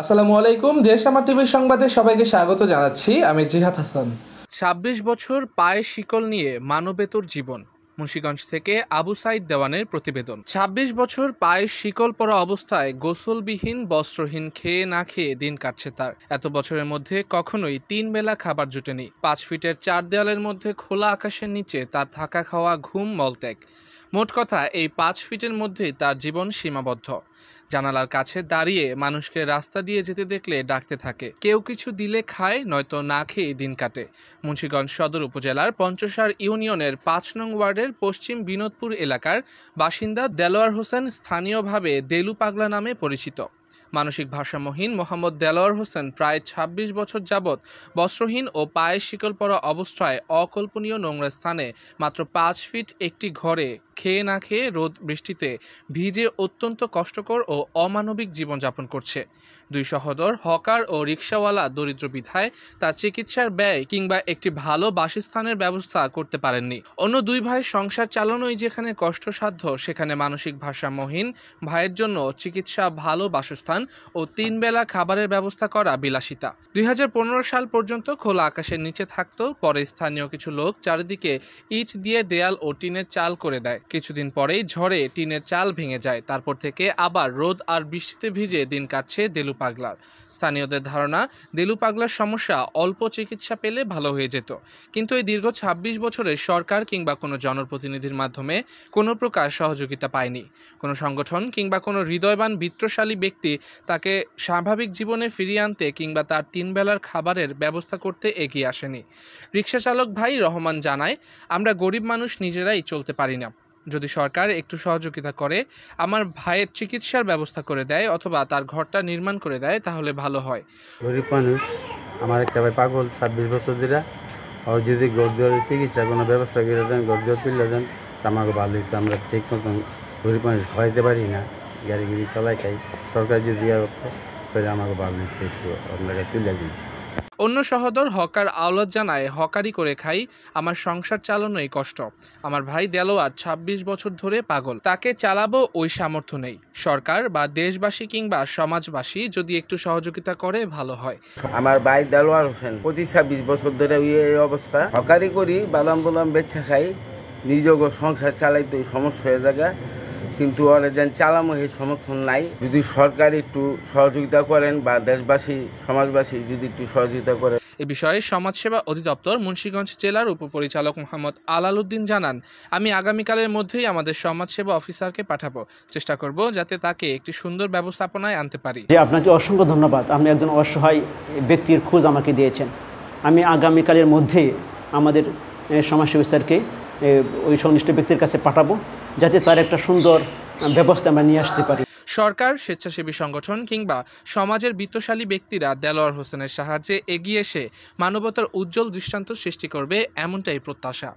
আসসালামু আলাইকুম। দেশ আমার টিভির সংবাদে সবাইকে স্বাগত জানাচ্ছি। আমি জিহাদ হাসান। ২৬ বছর পায়ে শিকল নিয়ে মানবেতর জীবন। মুন্সিগঞ্জ থেকে আবু সাইদ দেওয়ানের প্রতিবেদন। ২৬ বছর পায়ে শিকল পরা অবস্থায় গোসলবিহীন বস্ত্রহীন খেয়ে না খেয়ে দিন কাটছে তার। এত বছরের মধ্যে কখনোই ৩ বেলা খাবার জুটেনি। ৫ ফিটের ৪ দেওয়ালের মধ্যে খোলা আকাশের নিচে তার থাকা খাওয়া ঘুম মলত্যাগ। মোট কথা এই ৫ ফিটের মধ্যেই তার জীবন সীমাবদ্ধ। জানালার কাছে দাঁড়িয়ে মানুষকে রাস্তা দিয়ে যেতে দেখলে ডাকতে থাকে, কেউ কিছু দিলে খায়, নয়তো না খেয়ে দিন কাটে। মুন্সিগঞ্জ সদর উপজেলার পঞ্চসার ইউনিয়নের ৫ নং ওয়ার্ডের পশ্চিম বিনোদপুর এলাকার বাসিন্দা দেলোয়ার হোসেন স্থানীয়ভাবে দেলু পাগলা নামে পরিচিত। মানসিক ভারসাম্যহীন মোহাম্মদ দেলোয়ার হোসেন প্রায় ২৬ বছর যাবৎ বস্ত্রহীন ও পায়ে শিকল পরা অবস্থায় অকল্পনীয় নোংরা স্থানে মাত্র ৫ ফিট একটি ঘরে খেয়ে না খেয়ে রোদ বৃষ্টিতে ভিজে অত্যন্ত কষ্টকর ও অমানবিক জীবনযাপন করছে। দুই সহোদর হকার ও রিকশাওয়ালা দরিদ্র বিধায় তার চিকিৎসার ব্যয় কিংবা একটি ভালো বাসস্থানের ব্যবস্থা করতে পারেননি। অন্য দুই ভাই সংসার চালানোই যেখানে কষ্টসাধ্য, সেখানে মানসিক ভারসাম্যহীন ভাইয়ের জন্য চিকিৎসা, ভালো বাসস্থান ও ৩ বেলা খাবারের ব্যবস্থা করা বিলাসিতা। ২০১৫ সাল পর্যন্ত খোলা আকাশের নিচে থাকতো। পরে স্থানীয় কিছু লোক চারিদিকে ইট দিয়ে দেয়াল ও টিনের চাল করে দেয়। কিছুদিন পরেই ঝড়ে টিনের চাল ভেঙে যায়। তারপর থেকে আবার রোদ আর বৃষ্টিতে ভিজে দিন কাটছে দেলু পাগলার। স্থানীয়দের ধারণা, দেলু পাগলার সমস্যা অল্প চিকিৎসা পেলে ভালো হয়ে যেত। কিন্তু এই দীর্ঘ ২৬ বছরে সরকার কিংবা কোনো জনপ্রতিনিধির মাধ্যমে কোনো প্রকার সহযোগিতা পায়নি। কোনো সংগঠন কিংবা কোনো হৃদয়বান বিত্তশালী ব্যক্তি তাকে স্বাভাবিক জীবনে ফিরিয়ে আনতে কিংবা তার ৩ বেলার খাবারের ব্যবস্থা করতে এগিয়ে আসেনি। রিকশা চালক ভাই রহমান জানায়, আমরা গরিব মানুষ, নিজেরাই চলতে পারি না। যদি সরকার একটু সহযোগিতা করে, আমার ভাইয়ের চিকিৎসার ব্যবস্থা করে দেয় অথবা তার ঘরটা নির্মাণ করে দেয়, তাহলে ভালো হয়। গরিব মানুষ, আমার একটা ভাই পাগল ২৬ বছর ধরে, আর যদি গরিব চিকিৎসা কোনো ব্যবস্থা করে দেন, গরিব তুলে দেন, আমাকে ভালো হচ্ছে। আমরা ঠিক মতন গরিব মানুষ খাইতে পারি না, গাড়ি চালাই খাই। সরকার যদি দেওয়া করতো তাহলে আমাকে ভালো হচ্ছে, একটু আপনাকে তুলে দিন। অন্য সহোদর হকার আওলাদ জানায়, হকারি করে খাই, আমার সংসার চালানোই কষ্ট। আমার ভাই দেলোয়ার ২৬ বছর ধরে পাগল, তাকে চালাবো ওই সামর্থ্য নেই। সরকার বা দেশবাসী কিংবা সমাজবাসী যদি একটু সহযোগিতা করে ভালো হয়। আমার ভাই দেলোয়ার হোসেন ২৫-২৬ বছর ধরে এই অবস্থা, হকারি করি, বাদাম বাদাম বেচা খাই, নিজেও সংসার চালাইতে সমস্যা হয়ে যায়। কিন্তু ওরা যেন চালামো এই সমর্থন নাই। যদি সরকার একটু সহযোগিতা করেন বা দেশবাসী সমাজবাসী যদি একটু সহযোগিতা করেন। এ বিষয়ে সমাজসেবা অধিদপ্তর মুন্সিগঞ্জ জেলার উপপরিচালক মোহাম্মদ আলাল উদ্দিন জানান, আমি আগামীকালের মধ্যেই আমাদের সমাজসেবা অফিসারকে পাঠাবো। চেষ্টা করব যাতে তাকে একটি সুন্দর ব্যবস্থাপনায় আনতে পারি। আপনাকে অসংখ্য ধন্যবাদ। আপনি একজন অসহায় ব্যক্তির খোঁজ আমাকে দিয়েছেন। আমি আগামীকালের মধ্যেই আমাদের সমাজসেবা অফিসারকে ওই সংশ্লিষ্ট ব্যক্তির কাছে পাঠাবো, যাতে তার একটা সুন্দর ব্যবস্থা আমরা নিয়ে আসতে পারি। সরকার, স্বেচ্ছাসেবী সংগঠন কিংবা সমাজের বিত্তশালী ব্যক্তিরা দেলোয়ার হোসেনের সাহায্যে এগিয়ে এসে মানবতার উজ্জ্বল দৃষ্টান্ত সৃষ্টি করবে, এমনটাই প্রত্যাশা।